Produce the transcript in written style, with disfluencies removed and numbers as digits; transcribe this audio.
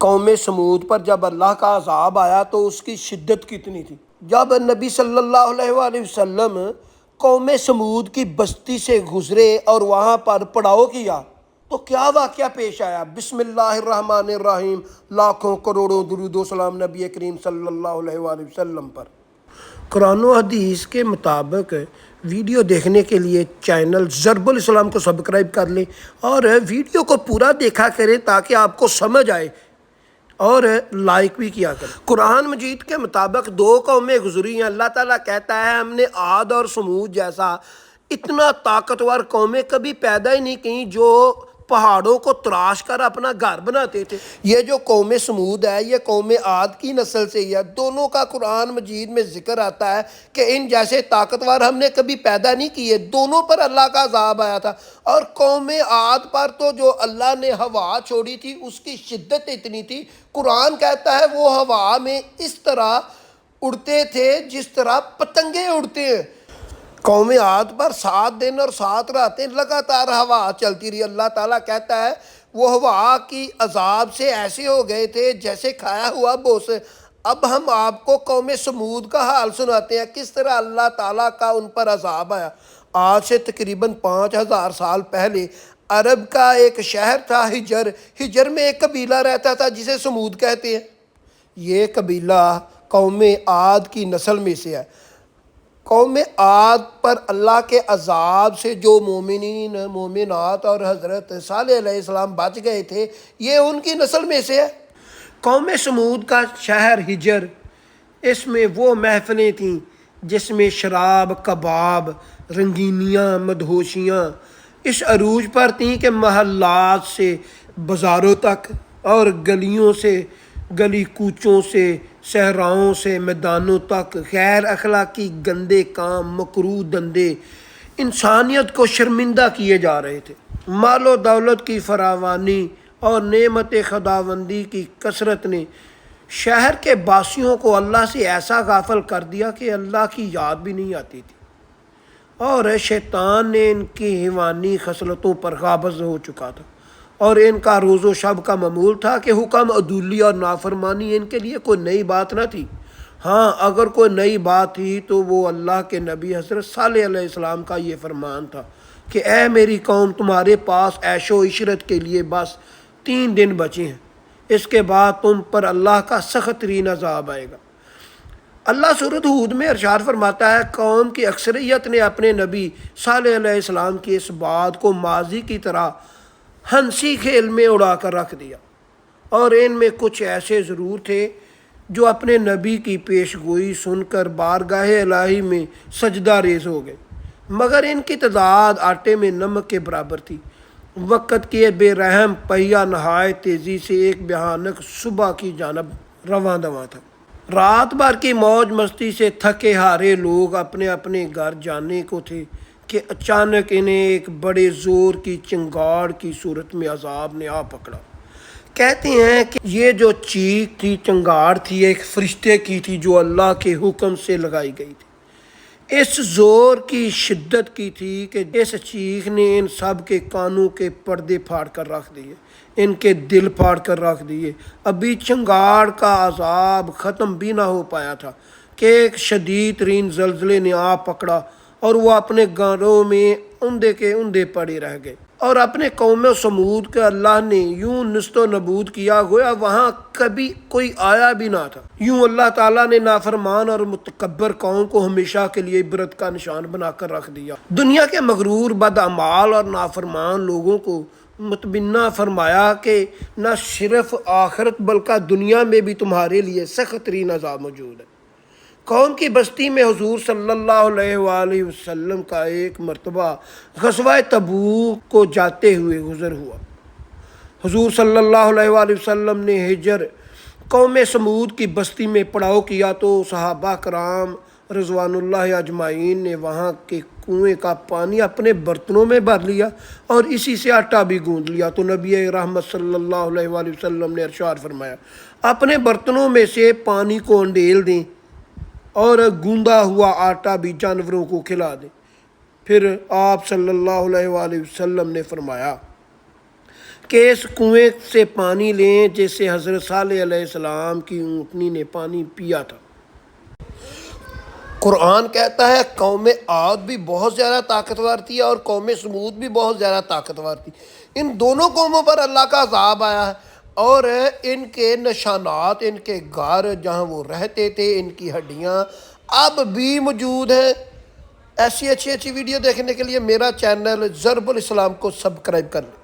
قوم سمود پر جب اللہ کا عذاب آیا تو اس کی شدت کتنی تھی۔ جب نبی صلی اللہ علیہ وآلہ وسلم قوم سمود کی بستی سے گزرے اور وہاں پر پڑاؤ کیا تو کیا واقعہ پیش آیا؟ بسم اللہ الرحمن الرحیم، لاکھوں کروڑوں درود و سلام نبی کریم صلی اللہ علیہ وآلہ وسلم پر۔ قرآن و حدیث کے مطابق ویڈیو دیکھنے کے لیے چینل ضرب الاسلام کو سبسکرائب کر لیں اور ویڈیو کو پورا دیکھا کریں تاکہ آپ کو سمجھ آئے، اور لائک بھی کیا کریں۔ قرآن مجید کے مطابق دو قومیں گزری ہیں۔ اللہ تعالیٰ کہتا ہے ہم نے عاد اور سمود جیسا اتنا طاقتور قومیں کبھی پیدا ہی نہیں کی جو پہاڑوں کو تراش کر اپنا گھر بناتے تھے۔ یہ جو قوم سمود ہے یہ قوم عاد کی نسل سے ہی ہے۔ دونوں کا قرآن مجید میں ذکر آتا ہے کہ ان جیسے طاقتور ہم نے کبھی پیدا نہیں کیے۔ دونوں پر اللہ کا عذاب آیا تھا، اور قوم عاد پر تو جو اللہ نے ہوا چھوڑی تھی اس کی شدت اتنی تھی، قرآن کہتا ہے وہ ہوا میں اس طرح اڑتے تھے جس طرح پتنگیں اڑتے ہیں۔ قوم عاد پر 7 دن اور 7 راتیں لگاتار ہوا چلتی رہی۔ اللہ تعالیٰ کہتا ہے وہ ہوا کی عذاب سے ایسے ہو گئے تھے جیسے کھایا ہوا بوسے۔ اب ہم آپ کو قوم سمود کا حال سناتے ہیں، کس طرح اللہ تعالیٰ کا ان پر عذاب آیا۔ آج سے تقریباً 5000 سال پہلے عرب کا ایک شہر تھا ہجر۔ ہجر میں ایک قبیلہ رہتا تھا جسے سمود کہتے ہیں۔ یہ قبیلہ قوم عاد کی نسل میں سے ہے۔ قوم عاد پر اللہ کے عذاب سے جو مومنین، مومنات اور حضرت صالح علیہ السلام بچ گئے تھے یہ ان کی نسل میں سے ہے۔ قوم سمود کا شہر ہجر، اس میں وہ محفلیں تھیں جس میں شراب، کباب، رنگینیاں، مدہوشیاں اس عروج پر تھیں کہ محلات سے بازاروں تک اور گلیوں سے، گلی کوچوں سے، صحراؤں سے میدانوں تک غیر اخلاقی گندے کام، مکروہ دندے انسانیت کو شرمندہ کیے جا رہے تھے۔ مال و دولت کی فراوانی اور نعمت خداوندی کی کثرت نے شہر کے باسیوں کو اللہ سے ایسا غافل کر دیا کہ اللہ کی یاد بھی نہیں آتی تھی، اور شیطان نے ان کی حیوانی خصلتوں پر قابض ہو چکا تھا، اور ان کا روز و شب کا معمول تھا کہ حکم عدولی اور نافرمانی ان کے لیے کوئی نئی بات نہ تھی۔ ہاں اگر کوئی نئی بات تھی تو وہ اللہ کے نبی حضرت صالح علیہ السلام کا یہ فرمان تھا کہ اے میری قوم، تمہارے پاس عیش و عشرت کے لیے بس 3 دن بچے ہیں، اس کے بعد تم پر اللہ کا سخت ترین عذاب آئے گا۔ اللہ سورۃ ہود میں ارشاد فرماتا ہے قوم کی اکثریت نے اپنے نبی صالح علیہ السلام کی اس بات کو ماضی کی طرح ہنسی کھیل میں اڑا کر رکھ دیا، اور ان میں کچھ ایسے ضرور تھے جو اپنے نبی کی پیش گوئی سن کر بارگاہ الہی میں سجدہ ریز ہو گئے، مگر ان کی تعداد آٹے میں نمک کے برابر تھی۔ وقت کے بے رحم پہیہ نہایت تیزی سے ایک بھیانک صبح کی جانب رواں دواں تھا۔ رات بھر کی موج مستی سے تھکے ہارے لوگ اپنے اپنے گھر جانے کو تھے کہ اچانک انہیں ایک بڑے زور کی چنگاڑ کی صورت میں عذاب نے آ پکڑا۔ کہتے ہیں کہ یہ جو چیخ تھی، چنگاڑ تھی، ایک فرشتے کی تھی جو اللہ کے حکم سے لگائی گئی تھی۔ اس زور کی شدت کی تھی کہ اس چیخ نے ان سب کے کانوں کے پردے پھاڑ کر رکھ دیے، ان کے دل پھاڑ کر رکھ دیے۔ ابھی چنگاڑ کا عذاب ختم بھی نہ ہو پایا تھا کہ ایک شدید ترین زلزلے نے آ پکڑا، اور وہ اپنے گھروں میں اوندے کے اوندے پڑے رہ گئے، اور اپنے قوم سمود کا اللہ نے یوں نست و نبود کیا گویا وہاں کبھی کوئی آیا بھی نہ تھا۔ یوں اللہ تعالیٰ نے نافرمان اور متکبر قوم کو ہمیشہ کے لیے عبرت کا نشان بنا کر رکھ دیا۔ دنیا کے مغرور بدعمال اور نافرمان لوگوں کو مطمئنہ فرمایا کہ نہ صرف آخرت بلکہ دنیا میں بھی تمہارے لیے سخت ترین عذاب موجود ہے۔ قوم کی بستی میں حضور صلی اللہ علیہ وآلہ وسلم کا ایک مرتبہ غزوہ تبوک کو جاتے ہوئے گزر ہوا۔ حضور صلی اللہ علیہ وآلہ وسلم نے ہجر قوم سمود کی بستی میں پڑاؤ کیا تو صحابہ کرام رضوان اللہ اجمعین نے وہاں کے کنویں کا پانی اپنے برتنوں میں بھر لیا اور اسی سے آٹا بھی گوندھ لیا۔ تو نبی رحمت صلی اللہ علیہ وآلہ وسلم نے ارشاد فرمایا اپنے برتنوں میں سے پانی کو انڈیل دیں اور گوندا ہوا آٹا بھی جانوروں کو کھلا دیں۔ پھر آپ صلی اللہ علیہ وآلہ وسلم نے فرمایا کہ اس کنویں سے پانی لیں جیسے حضرت صالح علیہ السلام کی اونٹنی نے پانی پیا تھا۔ قرآن کہتا ہے قوم عاد بھی بہت زیادہ طاقتور تھی اور قوم سمود بھی بہت زیادہ طاقتور تھی۔ ان دونوں قوموں پر اللہ کا عذاب آیا ہے، اور ان کے نشانات، ان کے گھر جہاں وہ رہتے تھے، ان کی ہڈیاں اب بھی موجود ہیں۔ ایسی اچھی ویڈیو دیکھنے کے لیے میرا چینل ضرب الاسلام کو سبسکرائب کر لیں۔